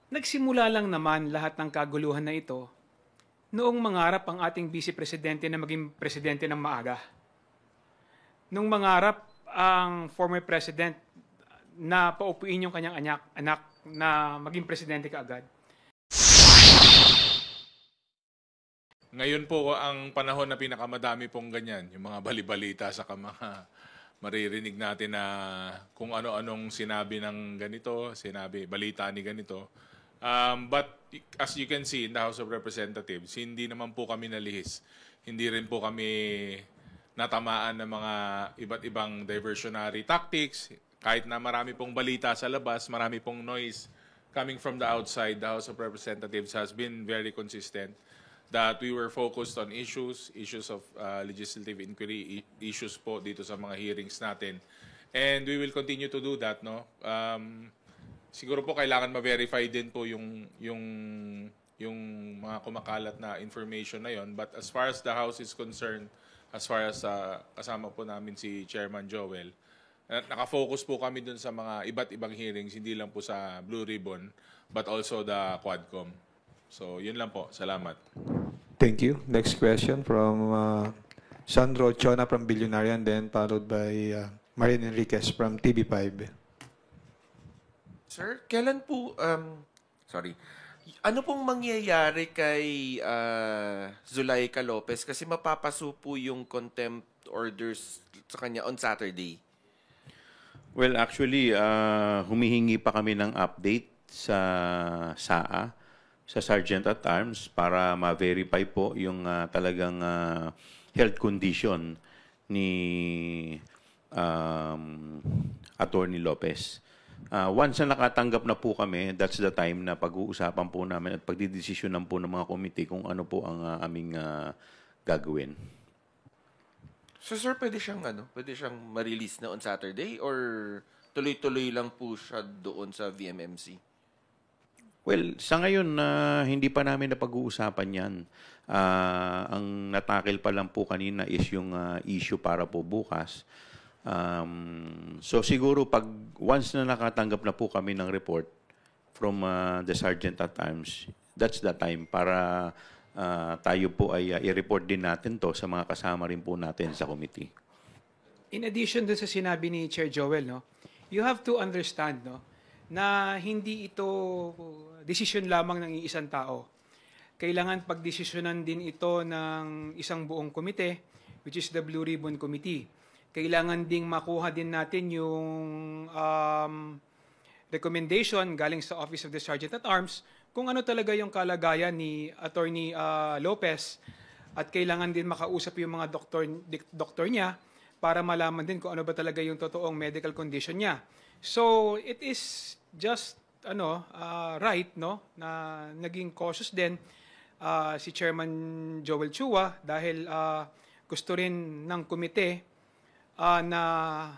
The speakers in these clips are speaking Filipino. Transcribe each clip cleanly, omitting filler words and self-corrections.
Nagsimula lang naman lahat ng kaguluhan na ito noong mangarap ang ating Vice Presidente na maging presidente ng maaga. Nung mangarap ang former president na paupuin yung kanyang anak na maging presidente kaagad. Ngayon po ang panahon na pinakamadami pong ganyan, yung mga balibalita sa mga maririnig natin na kung ano-anong sinabi ng ganito, balita ni ganito. But as you can see in the House of Representatives, hindi naman po kami nalihis. Hindi rin po kami natamaan ng mga iba't ibang diversionary tactics. Kahit na marami pong balita sa labas, marami pong noise coming from the outside, the House of Representatives has been very consistent that we were focused on issues of legislative inquiry, issues po dito sa mga hearings natin. And we will continue to do that, no? Siguro po kailangan ma-verify din po yung mga kumakalat na information na yon. But as far as the House is concerned, as far as kasama po namin si Chairman Joel, nakafocus po kami dun sa mga iba't ibang hearings, hindi lang po sa Blue Ribbon, but also the Quadcom. So, yun lang po. Salamat. Thank you. Next question from Sandro Chona from Billionarian, then followed by Marian Enriquez from TV5. Sir, kailan po, ano pong mangyayari kay Zulaika Lopez? Kasi mapapaso po yung contempt orders sa kanya on Saturday. Well, actually, humihingi pa kami ng update sa SAA, sa Sergeant at Arms, para ma-verify po yung talagang health condition ni Attorney Lopez. Once na nakatanggap na po kami, that's the time na pag-uusapan po namin at pagdidesisyonan po ng mga committee kung ano po ang aming gagawin. So sir, pwede siyang ma-release na on Saturday or tuloy-tuloy lang po siya doon sa VMMC? Well, sa ngayon, hindi pa namin napag-uusapan yan. Ang natakil pa lang po kanina is yung issue para po bukas. So siguro once na nakatanggap na po kami ng report from the Sergeant at Arms, that's the time para tayo po ay i-report din natin to sa mga kasama rin po natin sa committee. In addition dun sa sinabi ni Chair Joel, no, you have to understand, no, na hindi ito desisyon lamang ng isang tao. Kailangan pagdesisyonan din ito ng isang buong komite, which is the Blue Ribbon Committee. Kailangan ding makuha din natin yung recommendation galing sa Office of the Sergeant at Arms kung ano talaga yung kalagayan ni Attorney Lopez, at kailangan din makausap yung mga doktor niya para malaman din kung ano ba talaga yung totoong medical condition niya. So it is just right, no, na naging cautious din si Chairman Joel Chua dahil gusto rin ng komite na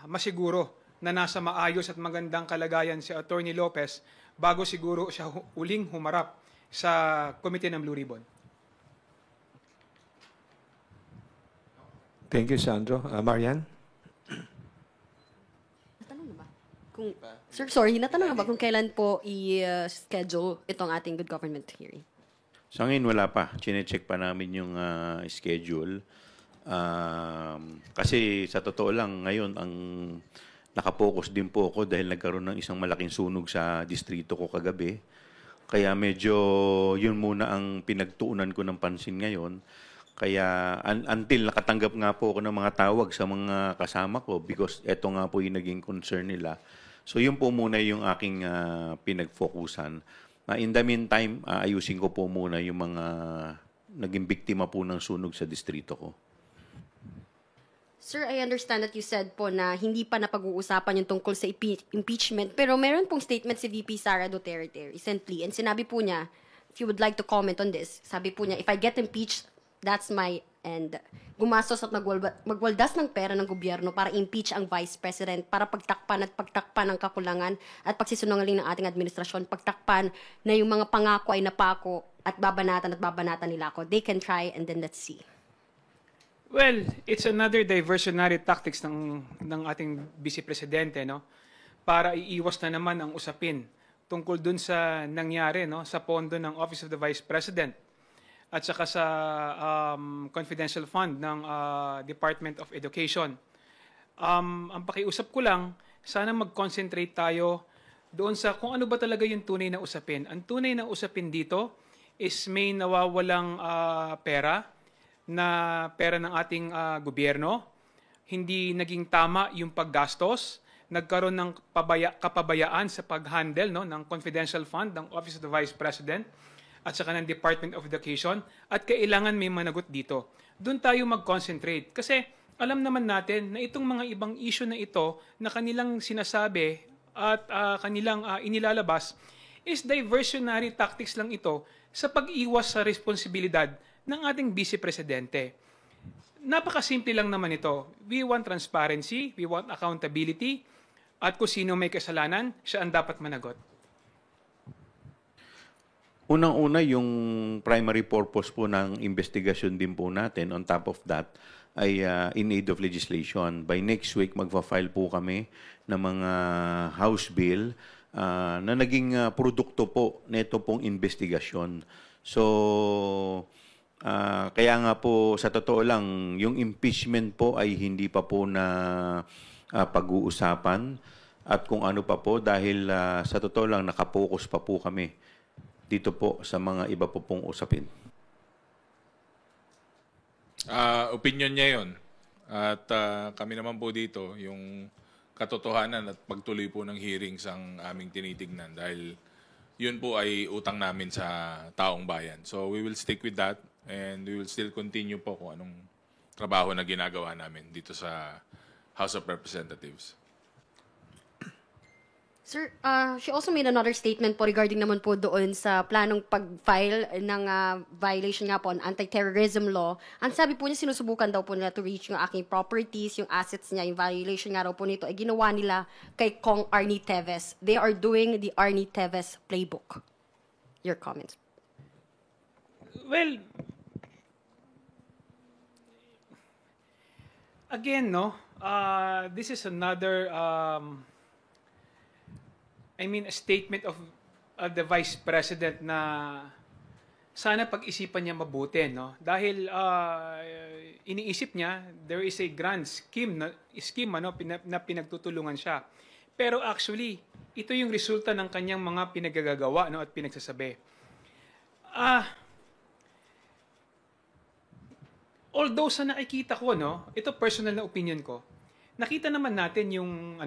masiguro na nasa maayos at magandang kalagayan si Attorney Lopez bago siguro siya uling humarap sa komite ng Blue Ribbon. Thank you, Sandro. Marian? Natanong na ba? Sir, sorry, natanong na ba kung kailan po i-schedule itong ating good government hearing? Sa ngayon, wala pa. Chine-check pa namin yung schedule. Kasi sa totoo lang, ngayon, ang nakapokus din po ako dahil nagkaroon ng isang malaking sunog sa distrito ko kagabi. Kaya medyo yun muna ang pinagtuunan ko ng pansin ngayon. Kaya until nakatanggap nga po ako ng mga tawag sa mga kasama ko because eto nga po yung naging concern nila. So yun po muna yung aking pinag-focusan. In the meantime, ayusin ko po muna yung mga naging biktima po ng sunog sa distrito ko. Sir, I understand that you said po na hindi pa napag-uusapan yung tungkol sa impeachment, pero meron pong statement si VP Sara Duterte recently, and sinabi po niya, if you would like to comment on this, sabi po niya, if I get impeached, that's my end. Gumastos at magwaldas ng pera ng gobyerno para impeach ang Vice President, para pagtakpan ng kakulangan at pagsisinungaling ng ating administrasyon, pagtakpan na yung mga pangako ay napako at babanatan nila ako. They can try and then let's see. Well, it's another diversionary tactics ng ating Vice Presidente, no? Para iiwas na naman ang usapin tungkol dun sa nangyari, no, sa pondo ng Office of the Vice President at saka sa confidential fund ng Department of Education. Ang pakiusap ko lang, sana mag-concentrate tayo doon sa kung ano ba talaga yung tunay na usapin. Ang tunay na usapin dito is may nawawalang pera ng ating gobyerno. Hindi naging tama yung paggastos. Nagkaroon ng kapabayaan sa pag-handle, no, ng confidential fund ng Office of the Vice President at saka ng Department of Education, at kailangan may managot dito. Doon tayo mag-concentrate kasi alam naman natin na itong mga ibang issue na ito na kanilang sinasabi at kanilang inilalabas is diversionary tactics lang ito sa pag-iwas sa responsibilidad ng ating Vice Presidente. Napakasimple lang naman ito. We want transparency, we want accountability, at kung sino may kasalanan, siya ang dapat managot. Unang-una, yung primary purpose po ng investigasyon din po natin, on top of that, ay in aid of legislation. By next week, magpa-file po kami ng mga House Bill na naging produkto po nito pong investigasyon. So, kaya nga po, sa totoo lang, yung impeachment po ay hindi pa po na pag-uusapan at kung ano pa po dahil sa totoo lang, nakapokus pa po kami dito po sa mga iba po pong usapin. Opinion niya yun. At kami naman po dito, yung katotohanan at pagtuloy po ng hearings ang aming tinitignan dahil yun po ay utang namin sa taong bayan. So we will stick with that and we will still continue po kung anong trabaho na ginagawa namin dito sa House of Representatives. Sir, she also made another statement po regarding naman po doon sa planong pag-file ng violation nga po ng anti-terrorism law. Ang sabi po niya, sinusubukan daw po nila to reach yung aking properties, yung assets niya, yung violation nga raw po nito, ay ginawa nila kay Kong Arnie Teves. They are doing the Arnie Teves playbook. Your comments. Well, again, no, this is another a statement of the Vice President na sana pag-isipan niya mabuti, no? Dahil iniisip niya there is a grand scheme na pinagtutulungan siya. Pero actually, ito yung resulta ng kanyang mga pinagagagawa, no, at pinagsasabi. Although sa nakikita ko, no, ito personal na opinion ko. Nakita naman natin yung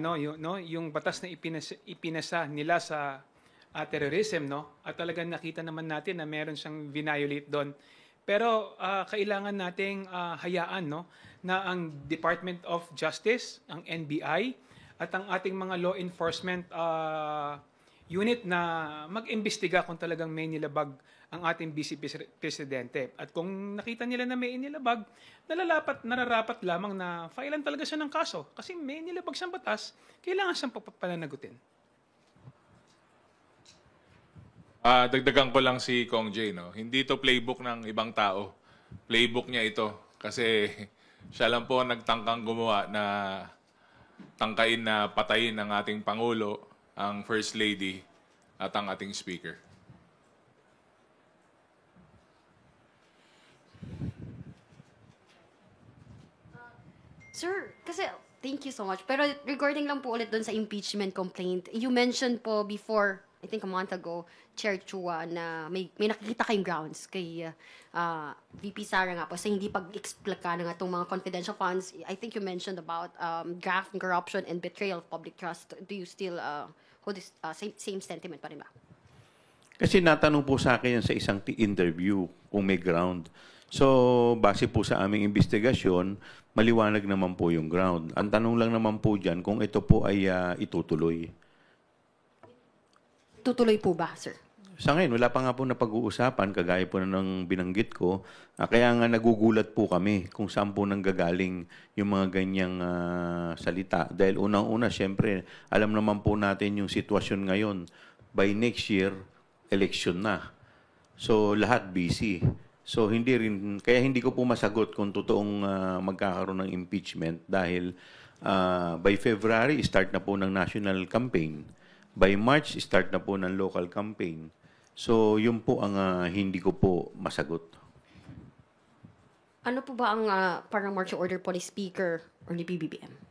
yung batas na ipinasa nila sa terrorism, no? At talagang nakita naman natin na meron siyang violate doon. Pero kailangan nating hayaan, no, na ang Department of Justice, ang NBI at ang ating mga law enforcement unit na mag-imbestiga kung talagang may nilabag ang ating Vice Presidente. At kung nakita nila na may inilabag, nararapat lamang na filean talaga siya ng kaso. Kasi may nilabag siyang batas, kailangan siyang pananagutin. Dagdagan ko lang si Kong Jay, no? Hindi ito playbook ng ibang tao. Playbook niya ito. Kasi siya lang po nagtangkang gumawa na tangkain na patayin ng ating Pangulo, ang First Lady, at ang ating Speaker. Sir, kasi thank you so much. Pero regarding lang po ulit doon sa impeachment complaint, you mentioned po before, I think a month ago, Chair Chua, na may nakikita kayong grounds kay VP Sara nga po sa hindi pag-explika ng itong mga confidential funds. I think you mentioned about graft and corruption and betrayal of public trust. Do you still hold this same sentiment pa rin ba? Kasi natanong po sa akin yan sa isang interview kung may ground. So, base po sa aming investigasyon, maliwanag naman po yung ground. Ang tanong lang naman po dyan kung ito po ay itutuloy. Tutuloy po ba, sir? Sa ngayon, wala pa nga po na pag-uusapan, kagaya po na ng binanggit ko. Kaya nga nagugulat po kami kung saan po nanggagaling yung mga ganyang salita. Dahil unang-una, syempre, alam naman po natin yung sitwasyon ngayon. By next year, election na. So, lahat busy. So, kaya hindi ko po masagot kung totoong magkakaroon ng impeachment dahil by February, start na po ng national campaign. By March, start na po ng local campaign. So, yun po ang hindi ko po masagot. Ano po ba ang parang marching order po ni Speaker or ni PBBM?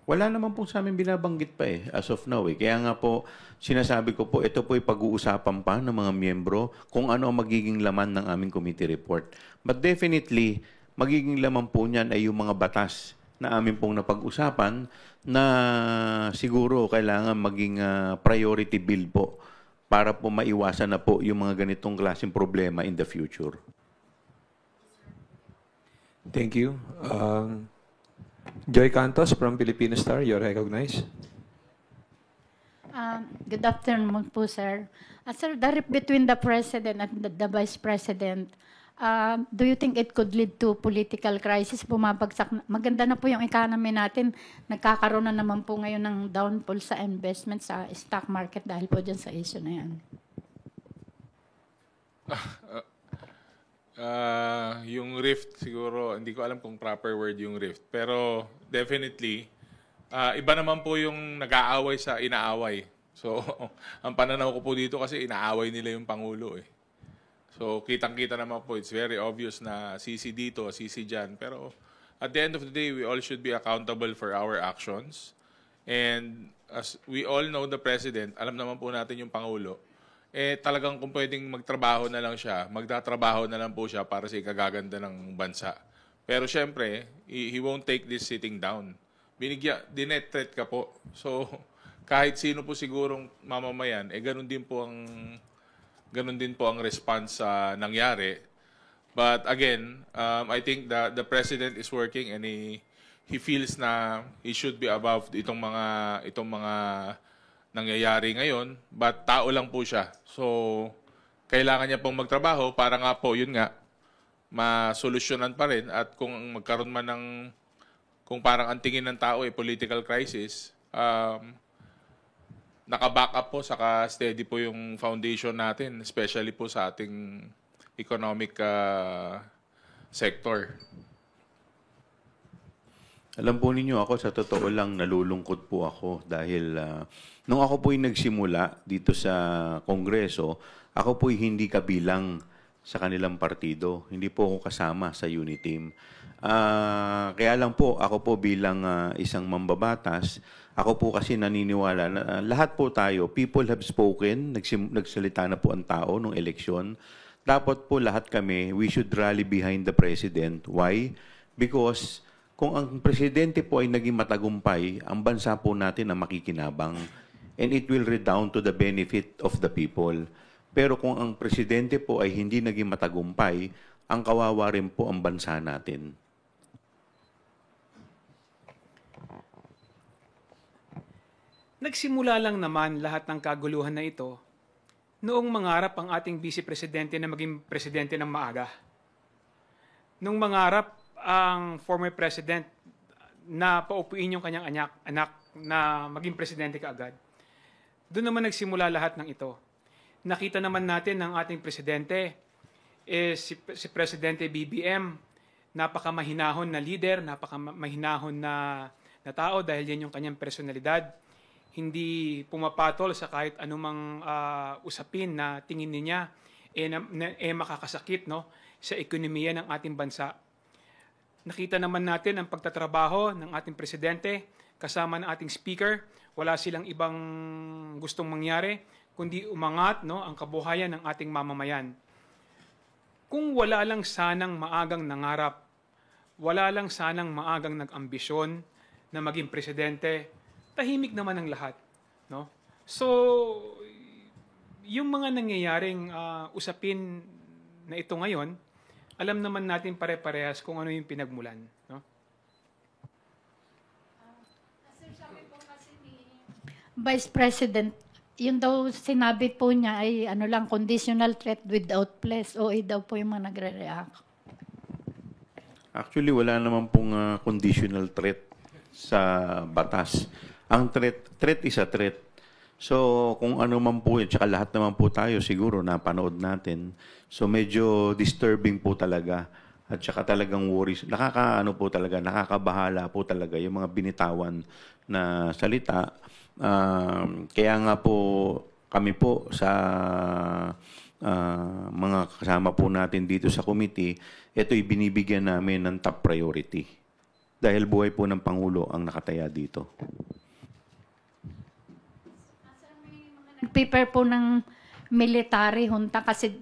Wala naman po sa amin binabanggit pa as of now. Kaya nga po, sinasabi ko po, ito po ay pag-uusapan pa ng mga miyembro kung ano ang magiging laman ng aming committee report. But definitely, magiging laman po niyan ay yung mga batas na amin pong napag-usapan na siguro kailangan maging priority bill po para po maiwasan na po yung mga ganitong klaseng problema in the future. Thank you. Joy Cantos from Filipino Star, you're recognized. Good afternoon po, sir. Sir, the rift between the President and the Vice President, do you think it could lead to political crisis? Bumabagsak. Maganda na po yung economy natin. Nagkakaroon na naman po ngayon ng downfall sa investment sa stock market dahil po dyan sa issue na yan. Yung rift, siguro, hindi ko alam kung proper word yung rift. Pero definitely, iba naman po yung nag-aaway sa inaaway. So, ang pananaw ko po dito kasi inaaway nila yung Pangulo eh. So, kitang-kita naman po, it's very obvious na sisi dito, sisi dyan. Pero at the end of the day, we all should be accountable for our actions. And as we all know, the President, alam naman po natin yung Pangulo, talagang kung pwedeng magtrabaho na lang siya, magtatrabaho na lang po siya para sa ikagaganda ng bansa. Pero syempre, he won't take this sitting down. Dinet-threat ka po. So, kahit sino po sigurong mamamayan, ganun din po ang response sa nangyari. But again, I think the President is working and he feels na he should be above itong mga nangyayari ngayon, but tao lang po siya. So, kailangan niya pong magtrabaho para nga po, yun nga, masolusyonan pa rin. At kung magkaroon man kung parang ang tingin ng tao political crisis, naka-back up po, saka steady po yung foundation natin, especially po sa ating economic sector. Alam po ninyo ako, sa totoo lang, nalulungkot po ako dahil nung ako po'y nagsimula dito sa Kongreso, ako po'y hindi kabilang sa kanilang partido. Hindi po ako kasama sa unit team. Kaya lang po, ako po bilang isang mambabatas, ako po kasi naniniwala na lahat po tayo, people have spoken, nagsalita na po ang tao nung eleksyon. Dapat po lahat kami, we should rally behind the President. Why? Because kung ang presidente po ay naging matagumpay, ang bansa po natin ang makikinabang. And it will redound to the benefit of the people. Pero kung ang presidente po ay hindi naging matagumpay, ang kawawa rin po ang bansa natin. Nagsimula lang naman lahat ng kaguluhan na ito noong mangarap ang ating Vice Presidente na maging presidente ng maaga. Nung mangarap ang former president na paupuin yung kanyang anak na maging presidente kaagad. Doon naman nagsimula lahat ng ito. Nakita naman natin ng ating presidente, si Presidente BBM, napakamahinahon na leader, napakamahinahon na tao dahil yan yung kanyang personalidad. Hindi pumapatol sa kahit anumang usapin na tingin niya makakasakit sa ekonomiya ng ating bansa. Nakita naman natin ang pagtatrabaho ng ating presidente kasama ng ating speaker. Wala silang ibang gustong mangyari kundi umangat ang kabuhayan ng ating mamamayan. Kung wala lang sanang maagang nangarap, wala lang sanang maagang nag-ambisyon na maging presidente, tahimik naman ang lahat. So, yung mga nangyayaring usapin na ito ngayon, alam naman natin pare-parehas kung ano yung pinagmulan. Vice President, yun daw sinabi po niya ay conditional threat without place. O daw po yung mga nagre-react. Actually, wala naman pong conditional threat sa batas. Ang threat is a threat. So, kung ano man po yun, tsaka lahat naman po tayo siguro napanood natin. So, medyo disturbing po talaga. At tsaka talagang worries. Nakakabahala po talaga yung mga binitawan na salita. Kaya nga po kami po sa mga kasama po natin dito sa committee, ito'y binibigyan namin ng top priority. Dahil buhay po ng Pangulo ang nakataya dito. Nag-prepare po ng military junta kasi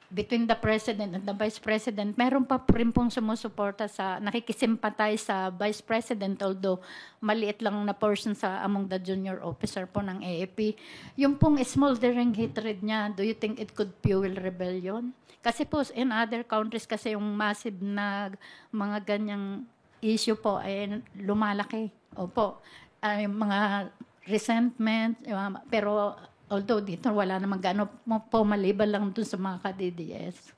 between the President and the Vice President, meron pa rin pong sumusuporta sa, nakikisimpatize sa Vice President, although maliit lang na portion sa among the junior officer po ng AFP. Yung pong smoldering hatred niya, do you think it could fuel rebellion? Kasi po in other countries kasi yung massive na mga ganyang issue po ay lumalaki. Opo, yung mga resentment, pero although dito wala namang gano'n po maliban lang dun sa mga ka-DDS.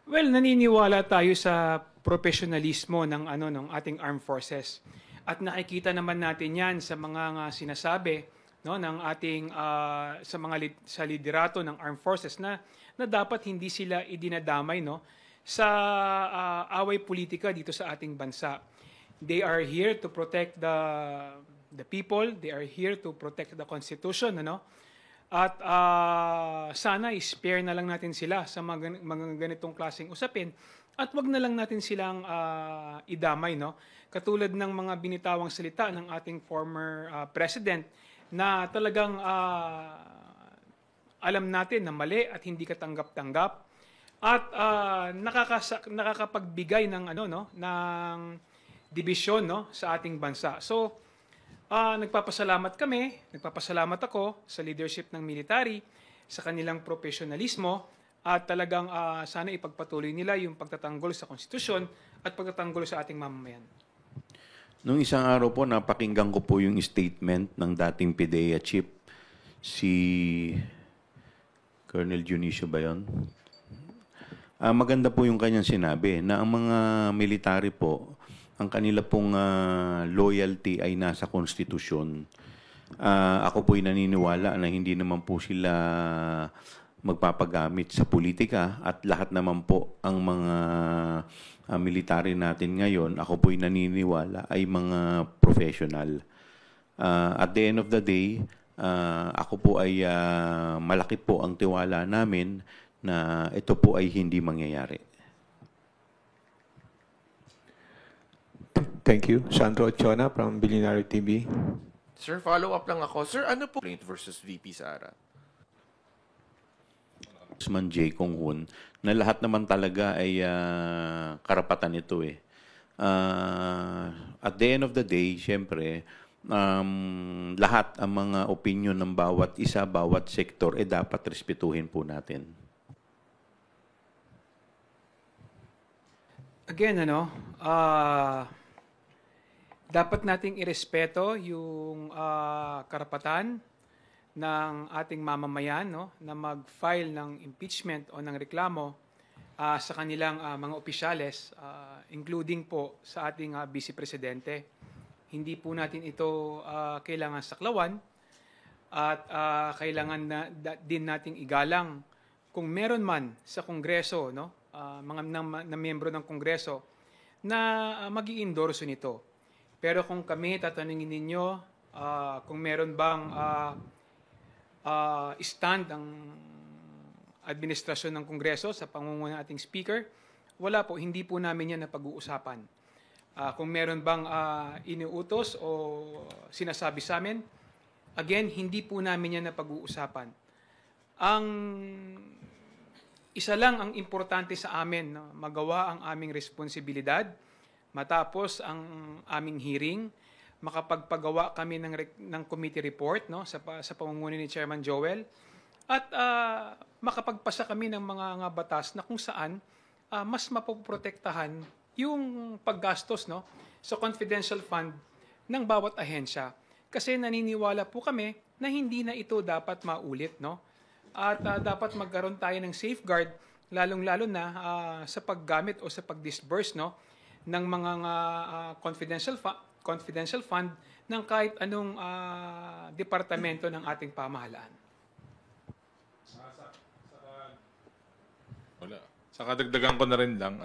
Well, naniniwala tayo sa professionalismo ng ng ating armed forces. At nakikita naman natin 'yan sa mga sinasabi ng ating sa liderato ng armed forces na dapat hindi sila idinadamay sa away politika dito sa ating bansa. They are here to protect the people, they are here to protect the Constitution, At sana i-spare na lang natin sila sa mga ganitong klaseng usapin at wag na lang natin silang idamay, Katulad ng mga binitawang salita ng ating former president na talagang alam natin na mali at hindi katanggap-tanggap at nakakapagbigay ng ng dibisyon sa ating bansa. So nagpapasalamat nagpapasalamat ako sa leadership ng military, sa kanilang professionalismo at talagang sana ipagpatuloy nila yung pagtatanggol sa konstitusyon at pagtatanggol sa ating mamamayan. Nung isang araw po, napakinggan ko po yung statement ng dating PIDEA chief, si Colonel Dionisio ba yun? Maganda po yung kanyang sinabi na ang mga military po, ang kanila pong loyalty ay nasa konstitusyon. Ako po'y naniniwala na hindi naman po sila magpapagamit sa politika at lahat naman po ang mga military natin ngayon, ako po'y naniniwala ay mga professional. At the end of the day, ako po ay malaki po ang tiwala namin na ito po ay hindi mangyayari. Thank you. Sandro Chona from Billionaire TV. Sir, follow-up lang ako. Sir, ano po versus VP Sara? Congressman J. Kong Hoon, na lahat naman talaga ay karapatan ito eh. At the end of the day, syempre, lahat ang mga opinion ng bawat isa, bawat sektor, dapat respetuhin po natin. Again, dapat nating irespeto yung karapatan ng ating mamamayan na mag-file ng impeachment o ng reklamo sa kanilang mga opisyales, including po sa ating Vice Presidente. Hindi po natin ito kailangan saklawan at kailangan din nating igalang kung meron man sa Kongreso, mga na miyembro ng Kongreso na mag-i-endorso nito. Pero kung kami tatanungin ninyo kung meron bang stand ang administrasyon ng Kongreso sa pangunguna ng ating Speaker, wala po, hindi po namin yan na pag-uusapan. Kung meron bang iniutos o sinasabi sa amin, again, hindi po namin yan na pag-uusapan. Ang isa lang ang importante sa amin, magawa ang aming responsibilidad, matapos ang aming hearing, makapagpagawa kami ng committee report sa pamumuno ni Chairman Joel at makapagpasa kami ng mga batas na kung saan mas mapoprotektahan yung paggastos sa confidential fund ng bawat ahensya. Kasi naniniwala po kami na hindi na ito dapat maulit. At dapat magkaroon tayo ng safeguard lalong-lalo na sa paggamit o sa pag-disburse ng mga confidential fund ng kahit anong departamento ng ating pamahalaan. Wala. Sa kadagdagan ko na rin lang,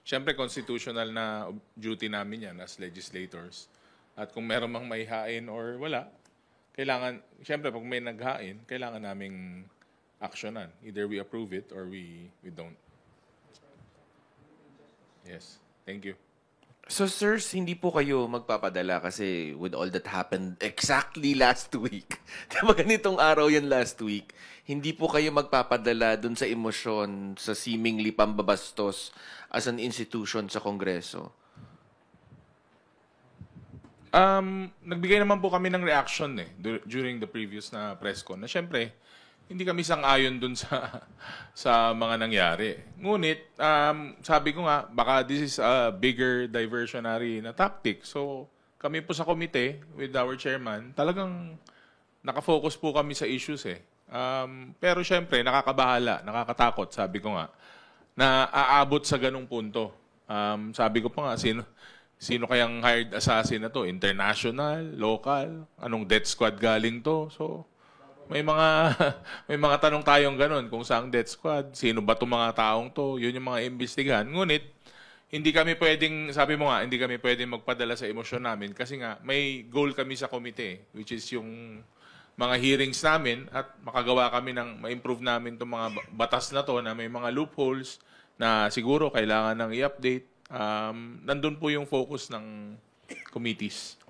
siyempre constitutional na duty namin yan as legislators At kung meron mang may hain or wala, kailangan, siyempre pag may naghain, kailangan naming actionan. Either we approve it or we don't. Yes. Thank you. So, sirs, hindi po kayo magpapadala kasi with all that happened exactly last week. Diba ganitong araw yan last week? Hindi po kayo magpapadala dun sa emosyon, sa seemingly pambabastos as an institution sa Kongreso? Nagbigay naman po kami ng reaction during the previous na press con na syempre, hindi kami sang-ayon dun sa mga nangyari. Ngunit, sabi ko nga, baka this is a bigger diversionary na tactic. So, kami po sa komite with our chairman, talagang nakafocus po kami sa issues pero syempre, nakakabahala, nakakatakot, sabi ko nga, na aabot sa ganung punto. Sabi ko pa nga, sino kayang hired assassin na to? International, local, anong death squad galing to? So, may mga tanong tayong ganun kung saang death squad, sino ba itong mga taong to, yun yung mga imbestigahan. Ngunit, hindi kami pwedeng, sabi mo nga, hindi kami pwedeng magpadala sa emosyon namin kasi nga may goal kami sa komite, which is yung mga hearings namin at makagawa kami ng ma-improve namin itong mga batas na to na may mga loopholes na siguro kailangan ng i-update. Nandun po yung focus ng committees.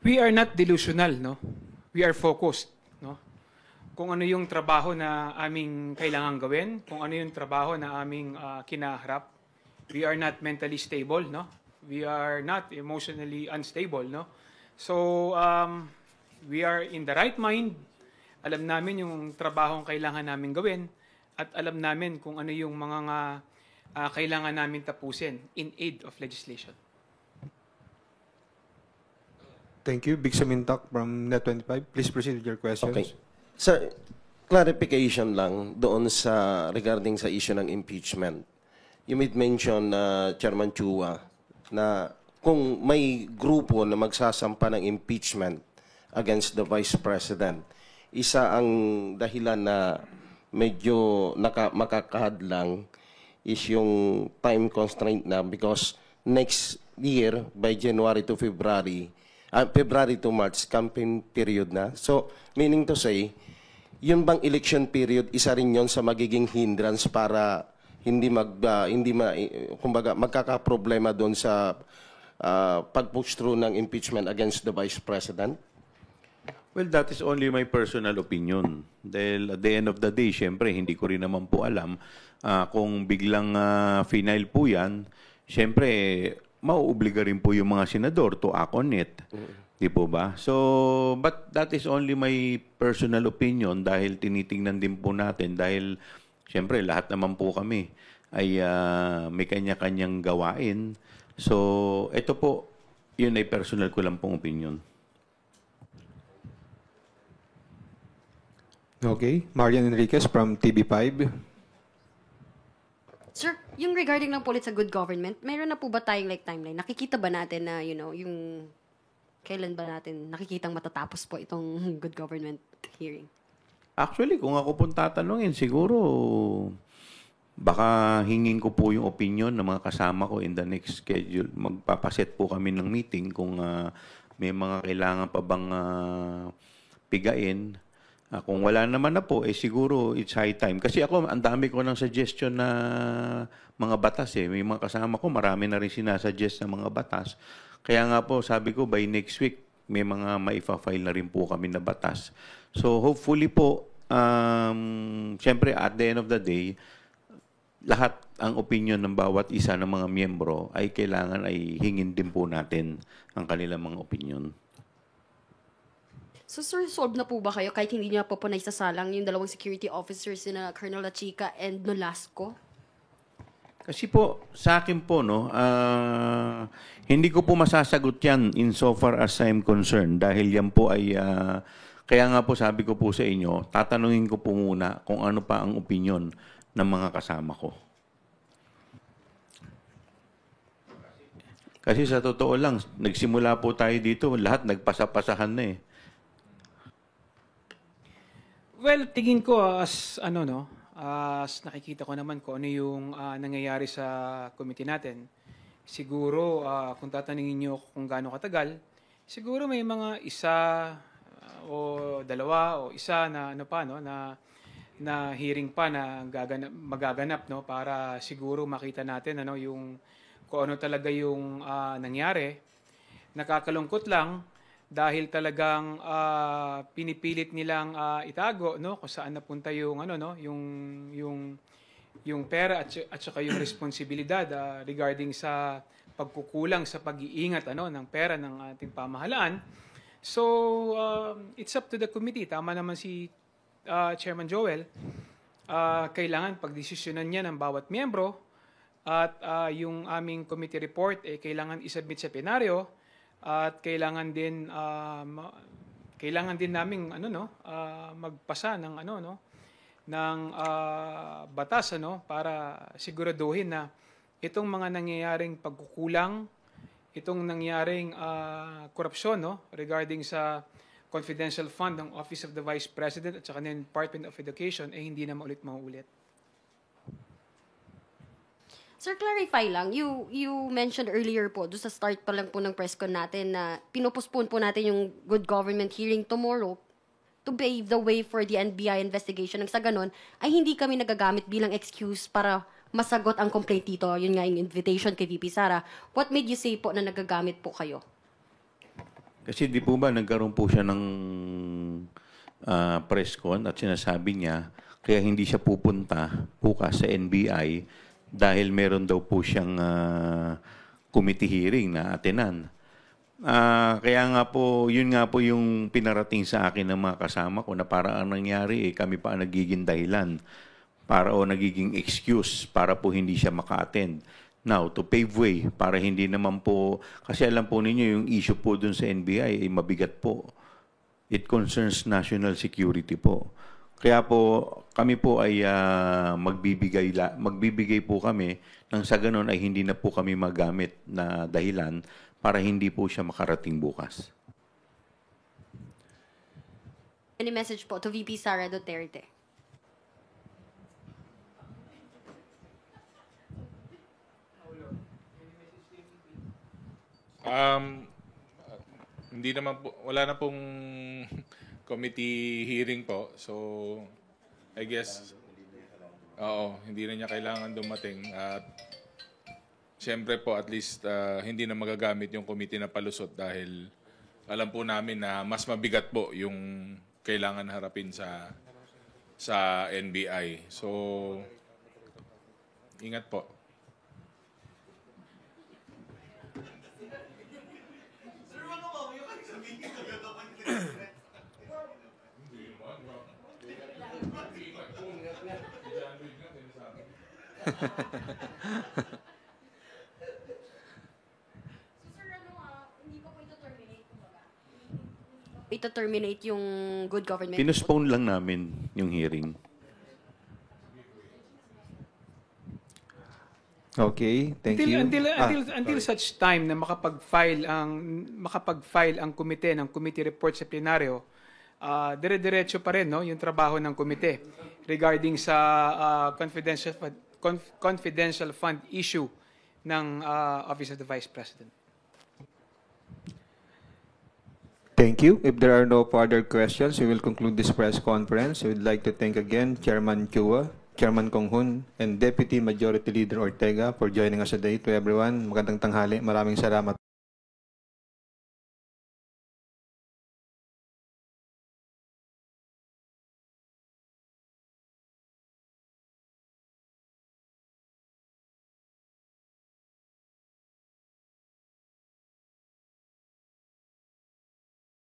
We are not delusional, no? We are focused, no? Kung ano yung trabaho na aming kailangan gawin, kung ano yung trabaho na aming kinaharap. We are not mentally stable, no? We are not emotionally unstable, no? So, we are in the right mind. Alam namin yung trabaho kailangan namin gawin at alam namin kung ano yung mga kailangan namin tapusin in aid of legislation. Thank you. Big Samintak from Net25. Please proceed with your questions. Okay. Sir, clarification lang doon sa regarding sa issue ng impeachment. You made mention, Chairman Chua, na kung may grupo na magsasampa ng impeachment against the Vice President, isa ang dahilan na medyo makakahadlang is yung time constraint na because next year, by January to February to March, campaign period na. So, meaning to say, yun bang election period, isa rin yun sa magiging hindrance para kumbaga, magkakaproblema doon sa pag-push through ng impeachment against the Vice President? Well, that is only my personal opinion. Dahil at the end of the day, syempre, hindi ko rin naman po alam kung biglang final po yan, syempre, mauobliga rin po yung mga senador to act on it. Di po ba? So, but that is only my personal opinion dahil tinitingnan din po natin dahil syempre lahat naman po kami ay may kanya-kanyang gawain. So, ito po, yun ay personal ko lang pong opinion. Okay. Marian Enriquez from TV5. Sir, yung regarding ng Pulit sa Good Government, meron na po ba tayong timeline? Nakikita ba natin na, yung kailan ba natin nakikitang matatapos po itong Good Government hearing? Actually, kung ako pong tatanungin, siguro baka hingin ko po yung opinion ng mga kasama ko in the next schedule. Magpapaset po kami ng meeting kung may mga kailangan pa bang pigain. Kung wala naman na po, siguro it's high time. Kasi ako, ang dami ko ng suggestion na mga batas May mga kasama ko, marami na rin sinasuggest na mga batas. Kaya nga po, sabi ko, by next week, may mga maifa-file na rin po kami na batas. So, hopefully po, syempre, at the end of the day, lahat ang opinion ng bawat isa ng mga miyembro ay kailangan ay hingin din po natin ang kanilang mga opinion. So, sir, solved na po ba kayo kahit hindi niya po naisasalang yung dalawang security officers na Colonel Lachica and Nolasco? Kasi po, sa akin po, hindi ko po masasagot yan insofar as I'm concerned dahil yan po ay, kaya nga po sabi ko po sa inyo, tatanungin ko po muna kung ano pa ang opinion ng mga kasama ko. Kasi sa totoo lang, nagsimula po tayo dito, lahat nagpasapasahan na Well, tingin ko as as nakikita ko naman kung ano yung nangyayari sa committee natin. siguro kung tatanungin niyo kung gaano katagal, siguro may mga isa o dalawa o isa na ano pa no na hearing pa na magaganap no para siguro makita natin ano yung kung ano talaga yung nangyari. Nakakalungkot lang dahil talagang pinipilit nilang itago no kung saan napunta yung ano no yung pera at saka yung responsibilidad regarding sa pagkukulang sa pag-iingat ano ng pera ng ating pamahalaan. So it's up to the committee. Tama naman si Chairman Joel. Kailangan pagdesisyonan niya ng bawat miyembro at yung aming committee report kailangan isubmit sa plenaryo. At kailangan din naming magpasa ng ng batas para siguraduhin na itong mga nangyayaring pagkukulang, itong nangyaring korupsyon regarding sa confidential fund ng Office of the Vice President at saka ng Department of Education hindi na maulit. Sir, clarify lang. You mentioned earlier po, doon sa start pa lang po ng press con natin na pinopostpone po natin yung good government hearing tomorrow to pave the way for the NBI investigation. Nang sa ganun, ay hindi kami nagagamit bilang excuse para masagot ang complaint dito. Yun nga yung invitation kay VP Sara. What made you say po na nagagamit po kayo? Kasi di po ba nagkaroon po siya ng press con at sinasabi niya kaya hindi siya pupunta bukas sa NBI dahil meron daw po siyang committee hearing na atenan. Kaya nga po, yun nga po yung pinarating sa akin ng mga kasama ko na parang ang nangyari kami pa ang nagiging dahilan para o nagiging excuse para po hindi siya maka-attend. Now, to pave way, para hindi naman po, kasi alam po ninyo yung issue po dun sa NBI ay mabigat po. It concerns national security po. Kaya po, kami po ay magbibigay po kami nang sa ganun ay hindi na po kami magamit na dahilan para hindi po siya makarating bukas. Any message po to VP Sara Duterte? Hindi naman po, wala na pong committee hearing po. So, I guess, hindi na niya kailangan dumating. At siyempre po, at least, hindi na magagamit yung committee na palusot dahil alam po namin na mas mabigat po yung kailangan harapin sa NBI. So, ingat po. Ito-terminate yung good government. Pinospone lang namin yung hearing. Okay, thank you. Until such time na makapag-file ang komite ng committee report sa plenaryo, dire-diretso pa rin yung trabaho ng komite regarding sa confidential fund issue ng Office of the Vice President. Thank you. If there are no further questions, we will conclude this press conference. We would like to thank again Chairman Chua, Chairman Kong Hun, and Deputy Majority Leader Ortega for joining us today. To everyone, magandang tanghali. Maraming salamat.